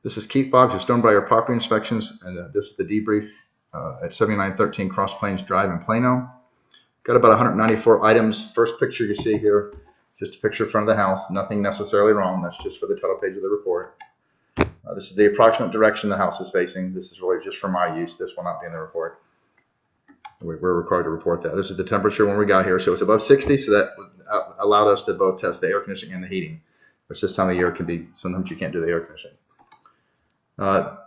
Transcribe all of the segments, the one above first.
This is Keith Boggs of Stonebriar Property Inspections, and this is the debrief at 7913 Cross Plains Drive in Plano. Got about 194 items. First picture you see here, just a picture of front of the house. Nothing necessarily wrong. That's just for the title page of the report. This is the approximate direction the house is facing. This is really just for my use. This will not be in the report. We're required to report that. This is the temperature when we got here. So it's above 60, so that allowed us to both test the air conditioning and the heating, which this time of year can be, sometimes you can't do the air conditioning.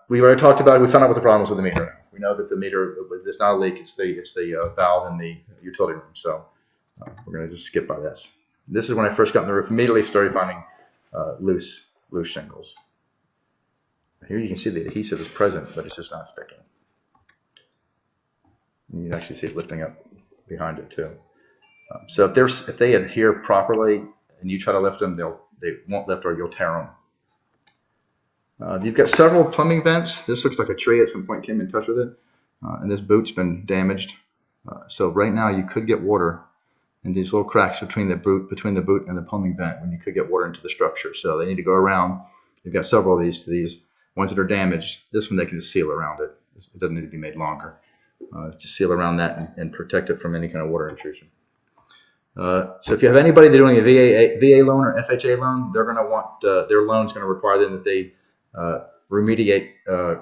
We already talked about, we found out what the problem was with the meter. We know that the meter, it's not a leak, it's the valve in the utility room. So we're going to just skip by this. This is when I first got on the roof, immediately started finding loose shingles. Here you can see the adhesive is present, but it's just not sticking. And you can actually see it lifting up behind it too. So if they adhere properly and you try to lift them, they won't lift or you'll tear them. You've got several plumbing vents. This looks like a tree at some point came in touch with it, and this boot's been damaged. So right now you could get water in these little cracks between the boot and the plumbing vent when you could get water into the structure. So they need to go around. You've got several of these ones that are damaged. This one they can just seal around it. It doesn't need to be made longer. Just seal around that and protect it from any kind of water intrusion. So if you have anybody that's doing a VA loan or FHA loan, they're going to want their loan's going to require them that they remediate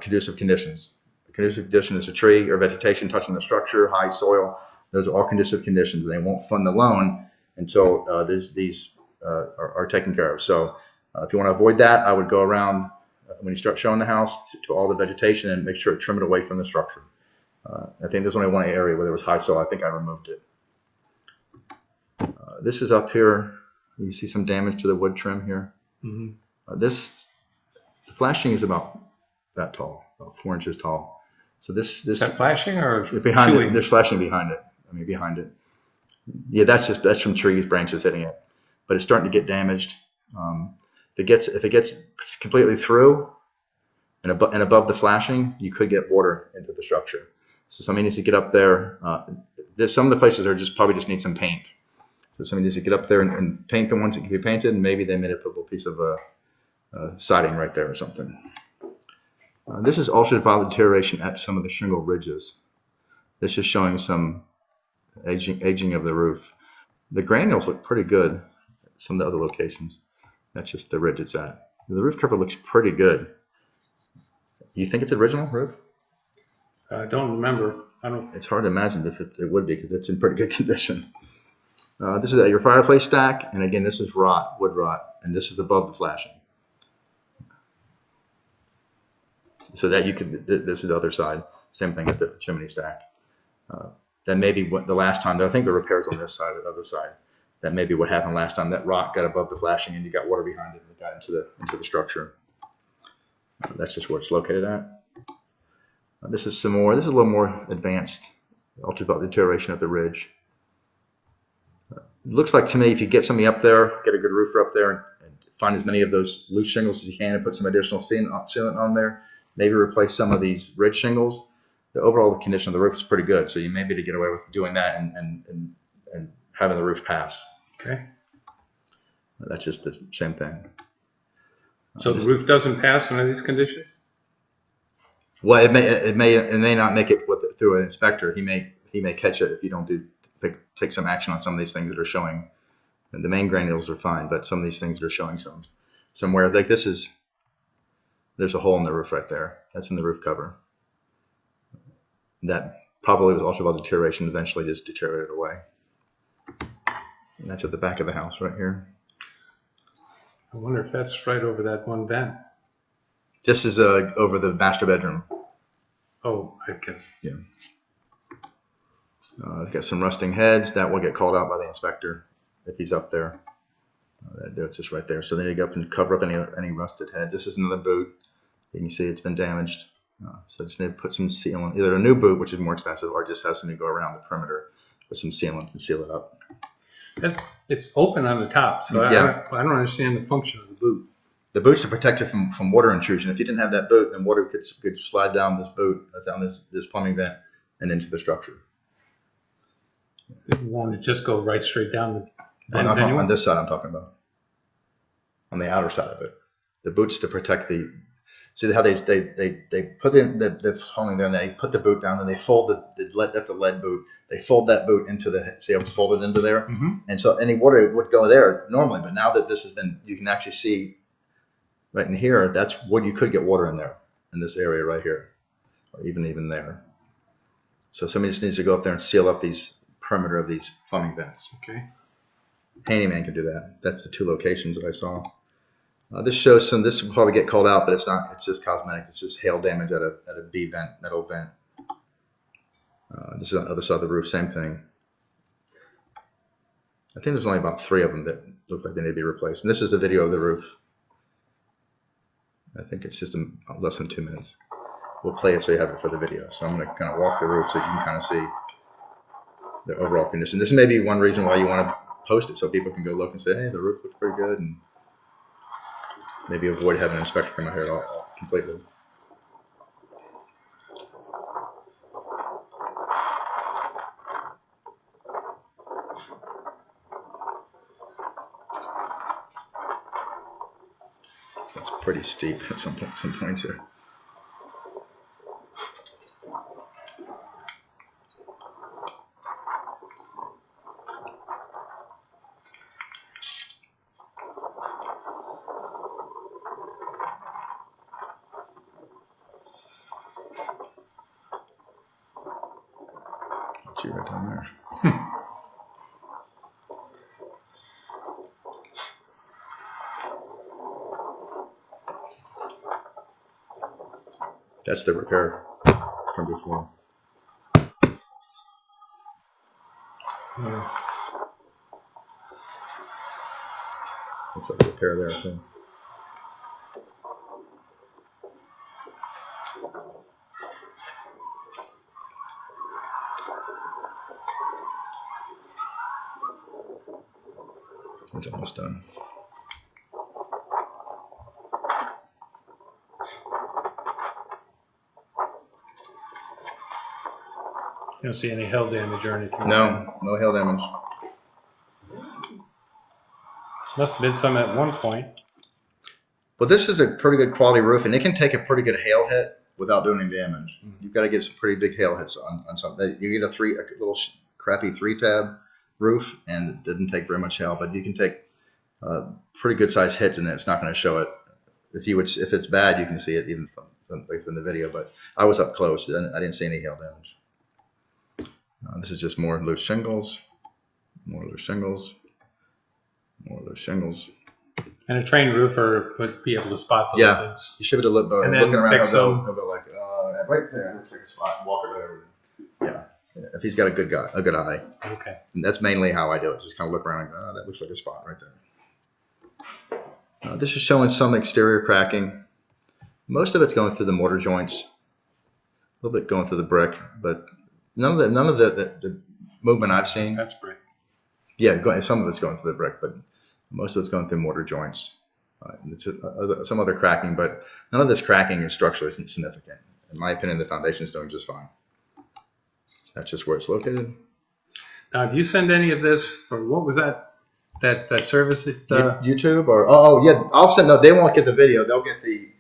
conducive conditions. A conducive condition is a tree or vegetation touching the structure, high soil. Those are all conducive conditions. They won't fund the loan until these are taken care of. So if you want to avoid that, I would go around when you start showing the house to all the vegetation and make sure to trim it away from the structure. I think there's only one area where there was high soil. I think I removed it. This is up here. You see some damage to the wood trim here. Mm-hmm. The flashing is about that tall, about 4 inches tall. So this is that flashing or behind it? There's flashing behind it. I mean, behind it. Yeah, that's from trees, branches hitting it, but it's starting to get damaged. If it gets completely through and above the flashing, you could get water into the structure. So somebody needs to get up there. Some of the places are probably just need some paint. So somebody needs to get up there and paint the ones that can be painted, and maybe they made a little piece of siding right there or something. This is ultraviolet deterioration at some of the shingle ridges. This is showing some aging of the roof. The granules look pretty good at some of the other locations. That's just the ridge it's at. The roof cover looks pretty good. You think it's original roof? I don't remember. It's hard to imagine if it would be because it's in pretty good condition. This is your fireplace stack, and again, this is wood rot, and this is above the flashing. So that this is the other side. Same thing at the chimney stack. That may be what the last time. I think the repairs on this side or the other side. That may be what happened last time. That rot got above the flashing, and you got water behind it, and it got into the structure. That's just where it's located at. This is some more. This is a little more advanced ultraviolet deterioration of the ridge. It looks like to me if you get somebody up there, get a good roofer up there, and find as many of those loose shingles as you can and put some additional sealant on there, maybe replace some of these ridge shingles. The overall condition of the roof is pretty good, so you may be able to get away with doing that and having the roof pass. Okay. That's just the same thing. So the roof doesn't pass under these conditions? Well, it may not make it through an inspector. He may catch it if you don't take some action on some of these things that are showing. And the main granules are fine, but some of these things are showing somewhere. Like there's a hole in the roof right there. That's in the roof cover. That probably was ultraviolet deterioration. Eventually, just deteriorated away. And that's at the back of the house right here. I wonder if that's right over that one vent. This is over the master bedroom. Oh, okay. Yeah. I've got some rusting heads that will get called out by the inspector if he's up there. It's just right there. So then you go up and cover up any rusted heads. This is another boot. You can see it's been damaged. So just need to put some sealant, either a new boot, which is more expensive, or just has something to go around the perimeter with some sealant and seal it up. It's open on the top, so yeah. I don't understand the function of the boot. The boots are protected from water intrusion. If you didn't have that boot, then water could slide down this boot, down this plumbing vent, and into the structure. It won't just go right straight down the vent on this side I'm talking about. On the outer side of it. The boot's to protect See how they put in the plumbing there, and they put the boot down, and they fold the lead. That's a lead boot. They fold that boot into the, see how it's folded into there, and so any water would go there normally. But now that this has been, you can actually see right in here. That's what you could get water in there, in this area right here, or even there. So somebody just needs to go up there and seal up these perimeter of these plumbing vents. Okay. Handyman can do that. That's the 2 locations that I saw. This shows some. This will probably get called out, but it's not. It's just cosmetic. It's just hail damage at a B vent, metal vent. This is on the other side of the roof. Same thing. I think there's only about 3 of them that look like they need to be replaced. And this is a video of the roof. I think it's just less than 2 minutes. We'll play it so you have it for the video. So I'm going to kind of walk the roof so you can kind of see the overall condition. This may be one reason why you want to post it, so people can go look and say, hey, the roof looks pretty good, and maybe avoid having an inspector come out here all completely. That's pretty steep at some points here. See right down there. That's the repair from before. Looks like a repair there too. It's almost done. You don't see any hail damage or anything? No, no hail damage. Must have been some at one point. Well, this is a pretty good quality roof, and it can take a pretty good hail hit without doing any damage. You've got to get some pretty big hail hits on something. You get a little crappy 3-tab roof, and it didn't take very much hail, but you can take pretty good sized hits, and it's not going to show it. If it's bad, you can see it even from the video. But I was up close, and I didn't see any hail damage. This is just more loose shingles, more loose shingles, more loose shingles. And a trained roofer would be able to spot those things. You should be looking around. He'll go like, right there, looks like a spot. Walk it over. Yeah, if he's got a good eye. Okay. And that's mainly how I do it. Just kind of look around and go, that looks like a spot right there. This is showing some exterior cracking. Most of it's going through the mortar joints. A little bit going through the brick, but none of the movement I've seen. That's brick. Yeah, some of it's going through the brick, but most of it's going through mortar joints. Some other cracking, but none of this cracking is structurally significant. In my opinion, the foundation is doing just fine. That's just where it's located. Now, do you send any of this, or what was that service that YouTube or yeah, I'll send. No, they won't get the video. They'll get the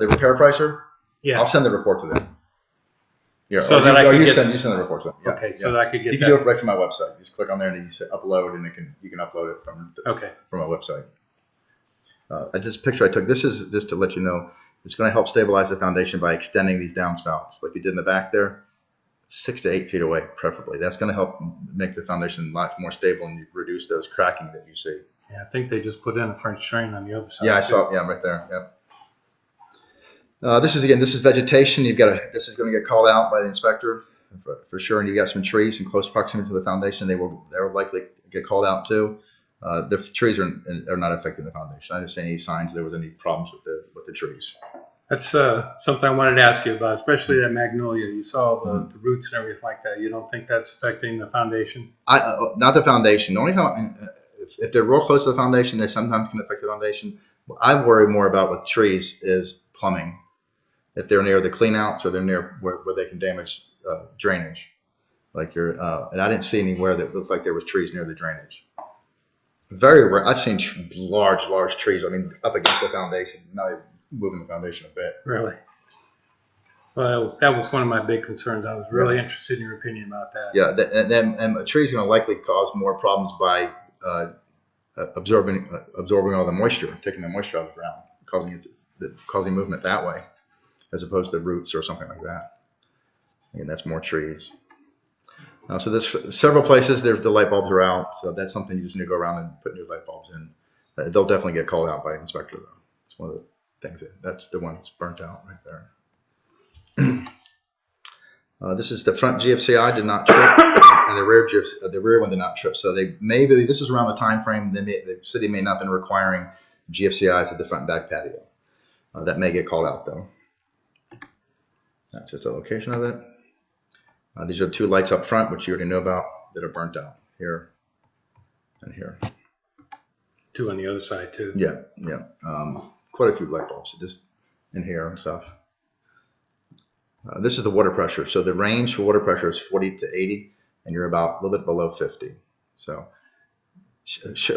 repair pricer. Yeah, I'll send the report to them. Yeah, so that you send the report to them. Yeah, okay, so that I could get. You can do it right from my website. You just click on there and you say upload, and you can upload it from my website. This picture I took. This is just to let you know. It's going to help stabilize the foundation by extending these downspouts, like you did in the back there, 6 to 8 feet away, preferably. That's going to help make the foundation a lot more stable and reduce those cracking that you see. Yeah, I think they just put in a French drain on the other side. Yeah, I saw. Yeah, right there. Yeah. This is vegetation. This is going to get called out by the inspector for sure. And you got some trees in close proximity to the foundation. They'll likely get called out too. The trees are not affecting the foundation. I didn't see any signs there was any problems with the trees. That's something I wanted to ask you about, especially that magnolia. You saw the roots and everything like that. You don't think that's affecting the foundation? Not the foundation. The only time, if they're real close to the foundation, they sometimes can affect the foundation. What I worry more about with trees is plumbing. If they're near the cleanouts or they're near where they can damage drainage. And I didn't see anywhere that looked like there was trees near the drainage. Very rare. I've seen large trees. I mean, up against the foundation. Not moving the foundation a bit. Really? Well, that was one of my big concerns. I was really interested in your opinion about that. Yeah, and a tree is going to likely cause more problems by absorbing all the moisture, taking the moisture out of the ground, causing movement that way, as opposed to roots or something like that. Again, that's more trees. So there's several places the light bulbs are out, so that's something you just need to go around and put new light bulbs in. They'll definitely get called out by an inspector, though. It's one of the things that's the one that's burnt out right there. This is the front GFCI did not trip, and the rear one did not trip. So this is around the time frame. The city may not have been requiring GFCIs at the front and back patio. That may get called out though. That's just a location of it. These are 2 lights up front, which you already know about, that are burnt out here and here. 2 on the other side too. Yeah. Quite a few light bulbs just in here and stuff. This is the water pressure. So the range for water pressure is 40 to 80, and you're about a little bit below 50. So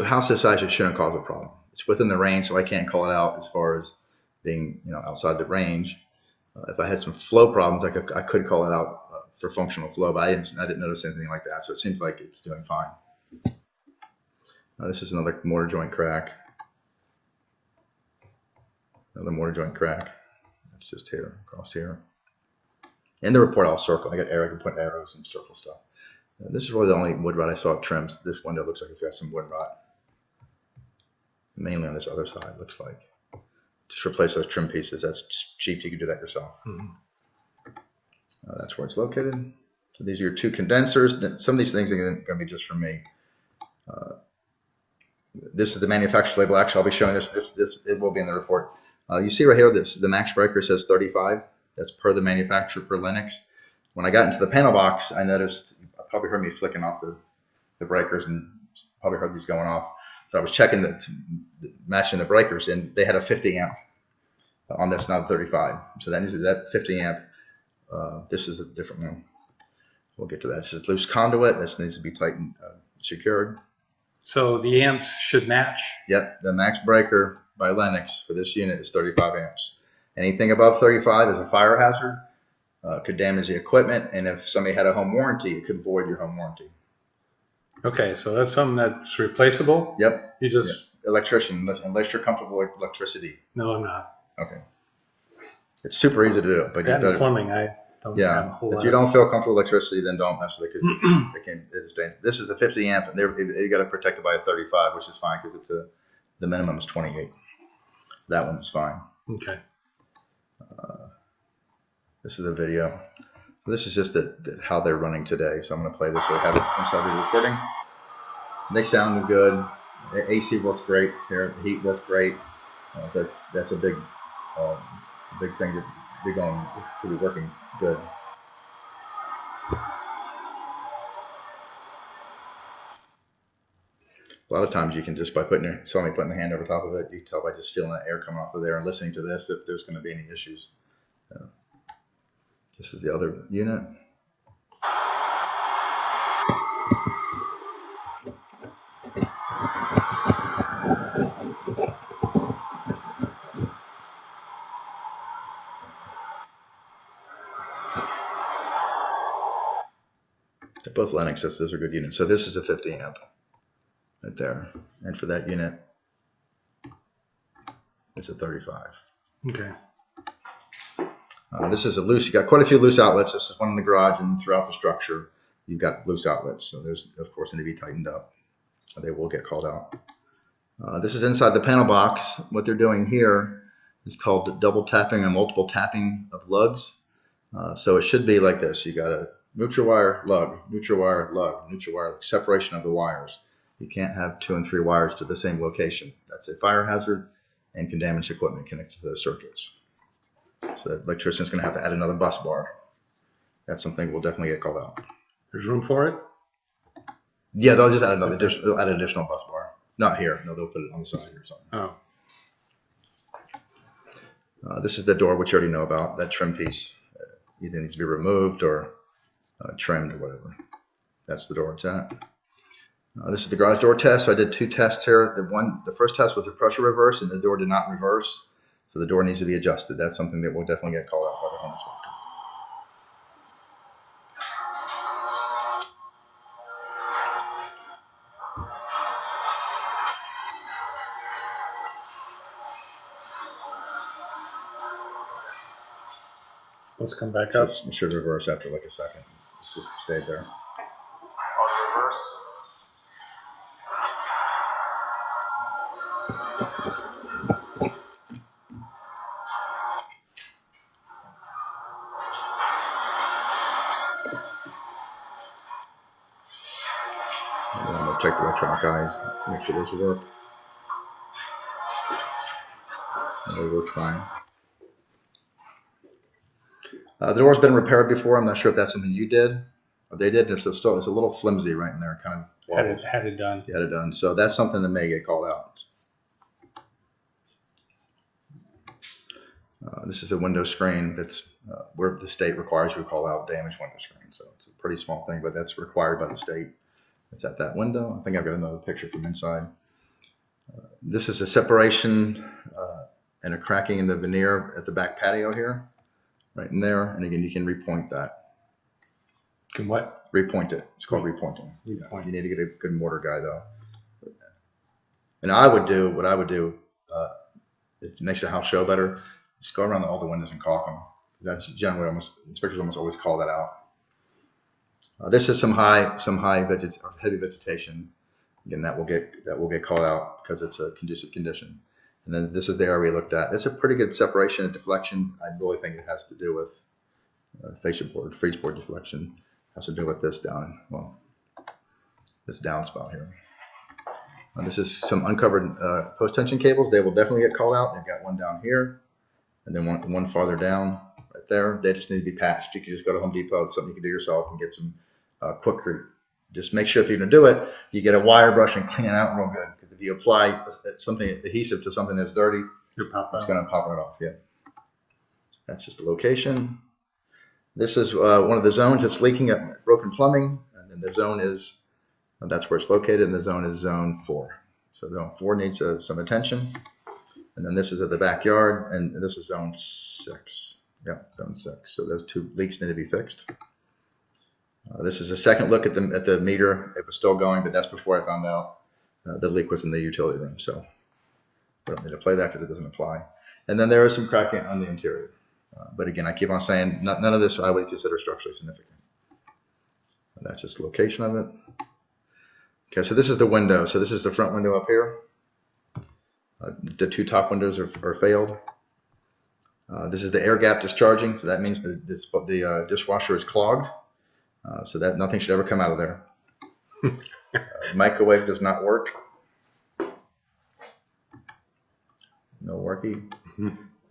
house this size, it shouldn't cause a problem. It's within the range, so I can't call it out as far as being outside the range. If I had some flow problems, I could call it out for functional flow, but I didn't notice anything like that. So it seems like it's doing fine. This is another mortar joint crack. Another mortar joint crack. It's just here, across here. In the report, I'll circle. I can put arrows and circle stuff. This is really the only wood rot I saw trims. This window looks like it's got some wood rot. Mainly on this other side, looks like. Just replace those trim pieces. That's cheap. You can do that yourself. That's where it's located. So these are your 2 condensers. Some of these things are going to be just for me. This is the manufacturer label. Actually, I'll be showing this. It will be in the report. You see right here, the max breaker says 35. That's per the manufacturer for Linux. When I got into the panel box, I noticed, I probably heard me flicking off the breakers and probably heard these going off. So I was checking matching the breakers, and they had a 50 amp on this, not 35. So that 50 amp. This is a different one. We'll get to that. This is loose conduit. This needs to be tightened, secured. So the amps should match? Yep. The max breaker by Lennox for this unit is 35 amps. Anything above 35 is a fire hazard, could damage the equipment, and if somebody had a home warranty, it could void your home warranty. Okay, so that's something that's replaceable? Yep. You just... Electrician, unless you're comfortable with electricity. No, I'm not. Okay. It's super easy to do, but that and plumbing, I don't have a whole lot. If you don't feel comfortable with electricity, then don't mess with it, because this is a 50 amp, and they got it protected by a 35, which is fine because it's the minimum is 28. That one is fine. Okay. This is a video. This is just how they're running today. So I'm going to play this so I have it inside the recording. They sounded good. The AC works great. The heat works great. That's a big thing to be working good. A lot of times you can just by putting the hand over top of it, you can tell by just feeling the air coming off of there and listening to this if there's going to be any issues. This is the other unit. They're both Lennoxes. Those are good units. So this is a 50 amp right there. And for that unit, it's a 35. Okay. This is a loose, you got quite a few loose outlets. This is one in the garage, and throughout the structure, you've got loose outlets. So there's, of course, need to be tightened up. They will get called out. This is inside the panel box. What they're doing here is called double tapping and multiple tapping of lugs. So it should be like this. You got a neutral wire, lug, neutral wire, lug, neutral wire, separation of the wires. You can't have 2 and 3 wires to the same location. That's a fire hazard and can damage equipment connected to those circuits. So the electrician is going to have to add another bus bar. That's something we'll definitely get called out. There's room for it? Yeah, they'll just add they'll add an additional bus bar. Not here. No, they'll put it on the side or something. Oh. This is the door, which you already know about. That trim piece either needs to be removed or trimmed or whatever. That's the door it's at. This is the garage door test. So I did 2 tests here. The first test was a pressure reverse, and the door did not reverse. So the door needs to be adjusted. That's something that will definitely get called out by the home inspector. It's supposed to come back up. It should reverse after like a second. It's just stayed there. On reverse. And then I'm going to check the electronic eyes, make sure those work. They work fine. The door's been repaired before. I'm not sure if that's something you did or they did. It's a little flimsy right in there, kind of. Had it done. You had it done. So that's something that may get called out. This is a window screen that's where the state requires you to call out damaged window screen. So it's a pretty small thing, but that's required by the state. It's at that window. I think I've got another picture from inside. This is a separation and a cracking in the veneer at the back patio here, right in there. And again, you can repoint that. Can what? Repoint it. It's called repointing. Repoint. You need to get a good mortar guy though. And what I would do, it makes the house show better. Just go around all the windows and caulk them. That's generally inspectors almost always call that out. This is some heavy vegetation. Again, that will get called out because it's a conducive condition. And then this is the area we looked at. It's a pretty good separation and deflection. I really think it has to do with fascia board, freeze board deflection. It has to do with this this downspout here. This is some uncovered post tension cables. They will definitely get called out. They've got one down here, and then one farther down right there. They just need to be patched. You can just go to Home Depot. It's something you can do yourself and get some quicker. Just make sure if you're going to do it, you get a wire brush and clean it out real good. Because if you apply something adhesive to something that's dirty, it's going to pop right off. Yeah. That's just the location. This is one of the zones that's leaking at broken plumbing, and then the zone is that's where it's located, and the zone is zone 4. So zone 4 needs some attention. And then this is at the backyard, and this is zone 6. Yeah, zone 6. So those 2 leaks need to be fixed. This is a second look at the meter. It was still going, but that's before I found out the leak was in the utility room. So we don't need to play that because it doesn't apply. And then there is some cracking on the interior. But again, I keep on saying none of this I would consider structurally significant. And that's just the location of it. Okay, so this is the window. So this is the front window up here. The 2 top windows are failed. This is the air gap discharging. So that means the dishwasher is clogged. So that nothing should ever come out of there. Microwave does not work. No worky.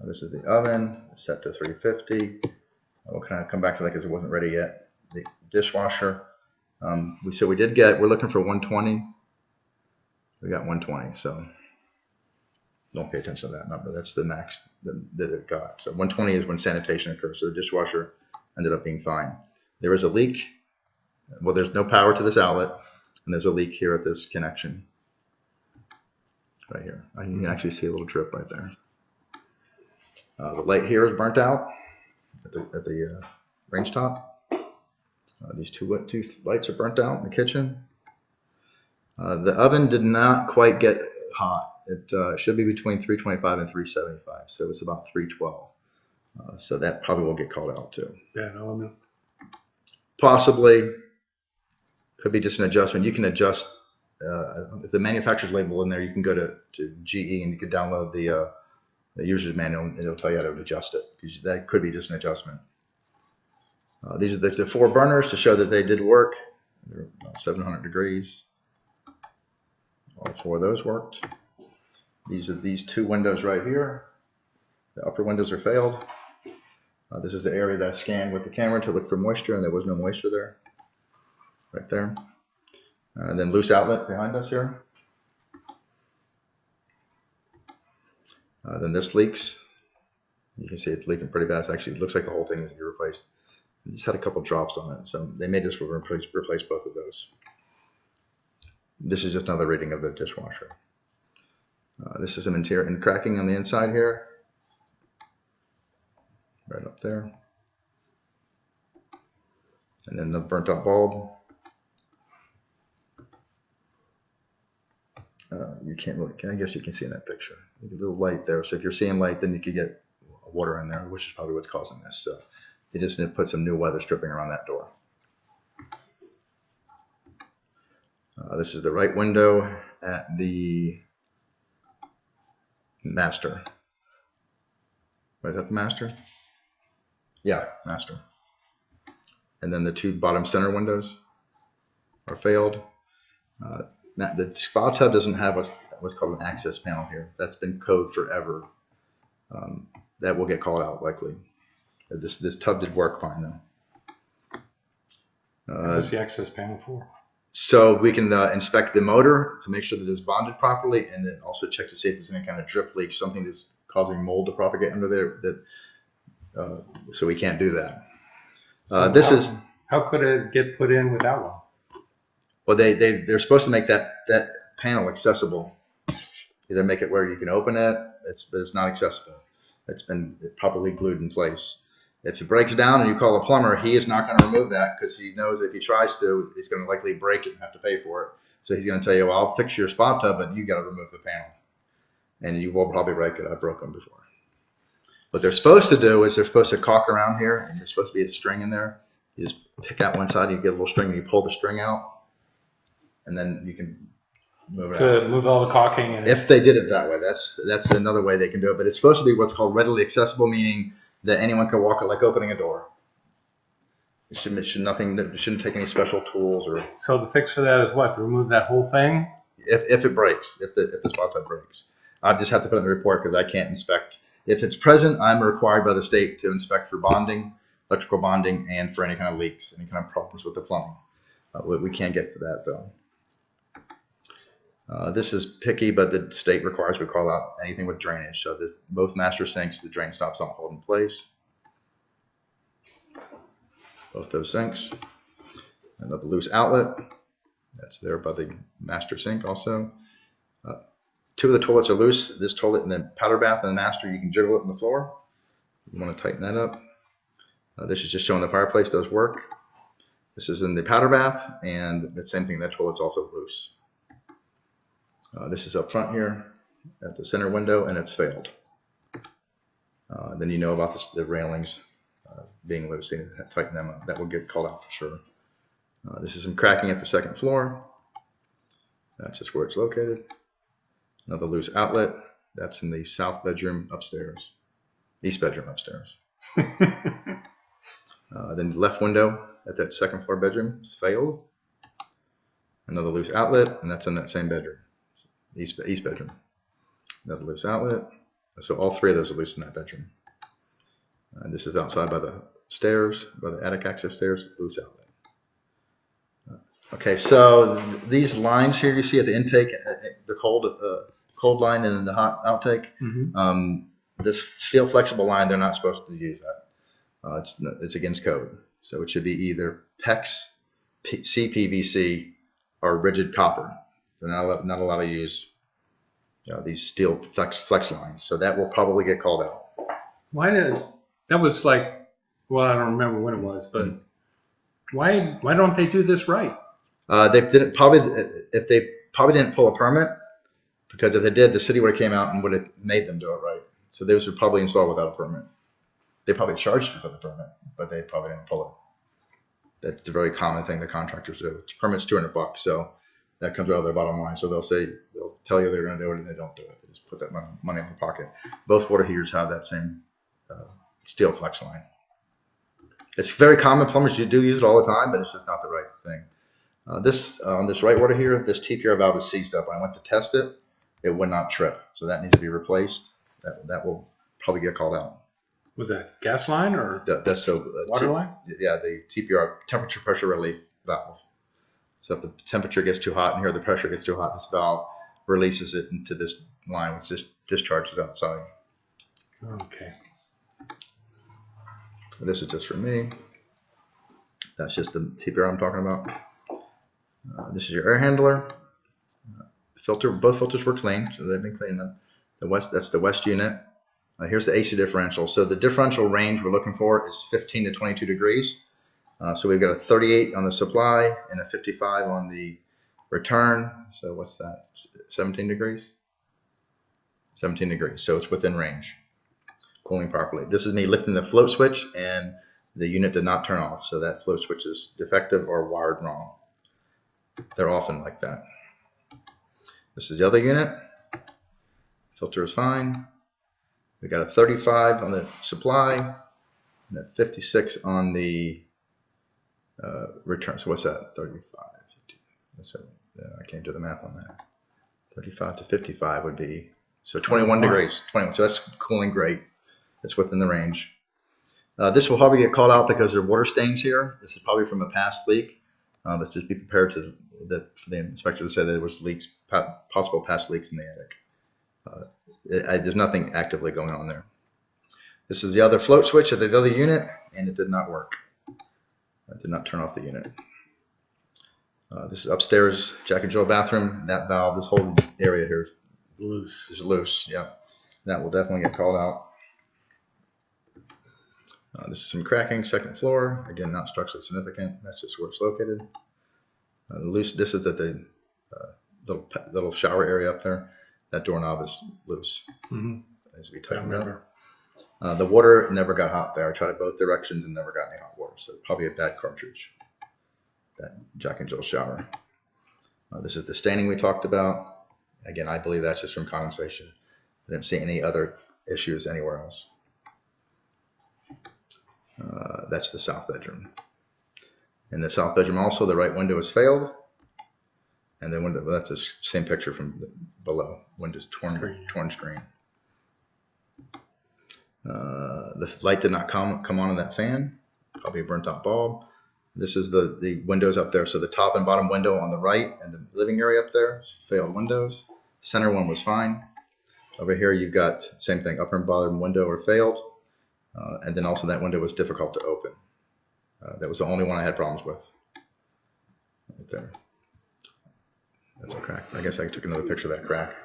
This is the oven, set to 350. We'll kind of come back to that because it wasn't ready yet. The dishwasher. We're looking for 120. We got 120, so don't pay attention to that number. That's the max that it got. So 120 is when sanitation occurs. So the dishwasher ended up being fine. There is a leak. Well, there's no power to this outlet, and there's a leak here at this connection. Right here. You can actually see a little drip right there. The light here is burnt out at the range top. These two lights are burnt out in the kitchen. The oven did not quite get hot. It should be between 325 and 375, so it's about 312. So that probably will get called out too. Bad element. Possibly. Could be just an adjustment. You can adjust if the manufacturer's label in there. You can go to GE and you can download the user's manual, and it'll tell you how to adjust it. Because that could be just an adjustment. These are the 4 burners to show that they did work. They're about 700 degrees. All 4 of those worked. These are these 2 windows right here. The upper windows are failed. This is the area that I scanned with the camera to look for moisture, and there was no moisture there. Right there. And then loose outlet behind us here. Then this leaks. You can see it's leaking pretty bad. It looks like the whole thing needs to be replaced. It just had a couple drops on it, so they may just replace both of those. This is just another reading of the dishwasher. This is some interior and cracking on the inside here. right up there. And then the burnt out bulb. You can't really, I guess you can see in that picture. A little light there. So if you're seeing light, then you could get water in there, which is probably what's causing this. So you just need to put some new weather stripping around that door. This is the right window at the master. Is that the master? Yeah, master. And then the two bottom center windows are failed. The spa tub doesn't have what's called an access panel here. That's been code forever. That will get called out likely. This tub did work fine though. What's the access panel for? So we can inspect the motor to make sure that it's bonded properly, and then also check to see if there's any kind of drip leak, something that's causing mold to propagate under there. So we can't do that. So how could it get put in without one? Well, they're supposed to make that panel accessible. Either make it where you can open it, but it's not accessible. It's been properly glued in place. If it breaks down and you call a plumber, he is not going to remove that because he knows if he tries to, he's going to likely break it and have to pay for it. So he's going to tell you, well, I'll fix your spa tub, but you got to remove the panel. And you will probably break it. I've broken them before. What they're supposed to do is they're supposed to caulk around here, and there's supposed to be a string in there. You just pick out one side, you get a little string, and you pull the string out, and then you can move it out. To move all the caulking. And If they did it that way, that's another way they can do it. But it's supposed to be what's called readily accessible, meaning that anyone can walk it like opening a door. It shouldn't take any special tools or. So the fix for that is what? To remove that whole thing? If it breaks, if the spa tub breaks, I just have to put in the report because I can't inspect. If it's present, I'm required by the state to inspect for bonding, electrical bonding, and for any kind of leaks, any kind of problems with the plumbing. We can't get to that though. This is picky, but the state requires we call out anything with drainage. So both master sinks, the drain stops don't hold in place. Both those sinks. Another loose outlet. That's there by the master sink also. Two of the toilets are loose. This toilet and the powder bath and the master, you can jiggle it on the floor. You want to tighten that up. This is just showing the fireplace does work. This is in the powder bath, and the same thing, that toilet's also loose. This is up front here at the center window, and it's failed. Then you know about the railings being loose, and tighten them up. That will get called out for sure. This is some cracking at the second floor. That's just where it's located. Another loose outlet. That's in the south bedroom upstairs. East bedroom upstairs. Then the left window at that second floor bedroom is failed. Another loose outlet, and that's in that same bedroom. East bedroom. Another loose outlet. So all three of those are loose in that bedroom. This is outside by the stairs, by the attic access stairs, loose outlet. Okay, so these lines here you see at the intake, the cold line and then the hot outtake. Mm-hmm. This steel flexible line, they're not supposed to use that. It's against code. So it should be either PEX, CPVC, or rigid copper. They're not allowed to use these steel flex lines. So that will probably get called out. That was like, well, I don't remember when it was, but why don't they do this right? They didn't if they didn't pull a permit, because if they did, the city would have came out and would have made them do it right. So those were probably installed without a permit. They probably charged you for the permit, but they probably didn't pull it. That's a very common thing the contractors do. The permit's $200, so that comes out of their bottom line. So they'll tell you they're going to do it, and they don't do it. They just put that money in their pocket. Both water heaters have that same steel flex line. It's very common. Plumbers, you do use it all the time, but it's just not the right thing. On this right water heater, this TPR valve is seized up. I went to test it. It would not trip, so that needs to be replaced. That will probably get called out. Was that gas line or water line? Yeah, the TPR, temperature pressure relief valve. So if the temperature gets too hot and here the pressure gets too hot, this valve releases it into this line, which just discharges outside. Okay. This is just for me. That's just the TPR I'm talking about. This is your air handler. Filter. Both filters were clean, so they've been cleaned up. That's the west unit. Here's the AC differential. So the differential range we're looking for is 15 to 22 degrees. So we've got a 38 on the supply and a 55 on the return. So what's that? 17 degrees? 17 degrees. So it's within range. Cooling properly. This is me lifting the float switch and the unit did not turn off. So that float switch is defective or wired wrong. They're often like that. This is the other unit. Filter is fine. We got a 35 on the supply and a 56 on the return. So what's that? 35. 50. What's that? I can't do the math on that. 35 to 55 would be, so 21 degrees. 21. So that's cooling great. It's within the range. This will probably get called out because there are water stains here. This is probably from a past leak. Let's just be prepared for the inspector to say that there was leaks, possible past leaks in the attic. There's nothing actively going on there. This is the other float switch of the other unit, and it did not work. I did not turn off the unit. This is upstairs, Jack and Jill bathroom. That valve, this whole area here is loose. Yeah, that will definitely get called out. This is some cracking, second floor. Again, not structurally significant. That's just where it's located. Loose. This is at the little shower area up there. That doorknob is loose. Mm-hmm. It needs to be tightened up. The water never got hot there. I tried it both directions and never got any hot water. So probably a bad cartridge. That Jack and Jill shower. This is the staining we talked about. Again, I believe that's just from condensation. I didn't see any other issues anywhere else. That's the south bedroom. In the south bedroom also, the right window has failed. And the window, that's the same picture from below. Window's torn screen. The light did not come on in that fan. Probably a burnt out bulb. This is the windows up there. So the top and bottom window on the right and the living area up there, failed windows. Center one was fine. Over here you've got same thing, upper and bottom window are failed. And then also that window was difficult to open. That was the only one I had problems with. Right there. That's a crack. I guess I took another picture of that crack.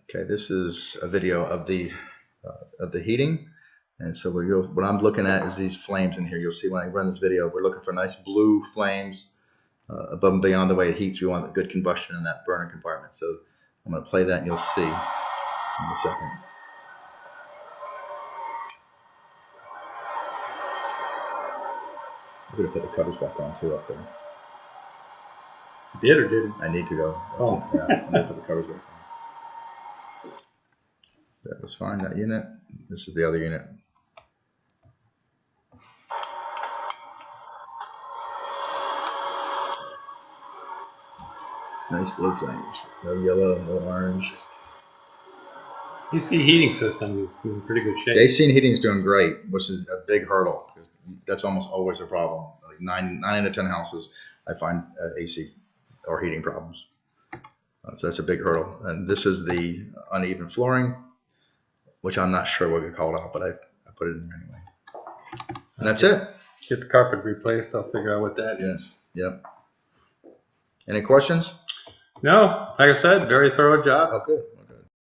Okay, this is a video of the heating. And so what I'm looking at is these flames in here. You'll see when I run this video, we're looking for nice blue flames above and beyond the way it heats. We want a good combustion in that burner compartment. So I'm going to play that and you'll see in a second. I'm going to put the covers back on too up there. Did or didn't? I need to go. Oh. Yeah, I'm going to put the covers back on. That was fine, that unit. This is the other unit. Nice blue flames. No yellow, no orange. AC heating system is in pretty good shape. The AC heating is doing great, which is a big hurdle. That's almost always a problem. Like 9 out of 10 houses, I find AC or heating problems. So that's a big hurdle. And this is the uneven flooring, which I'm not sure will get called out, but I put it in there anyway. And that's it. Get the carpet replaced. I'll figure out what that is. Yep. Any questions? No, like I said, very thorough job. Oh, good.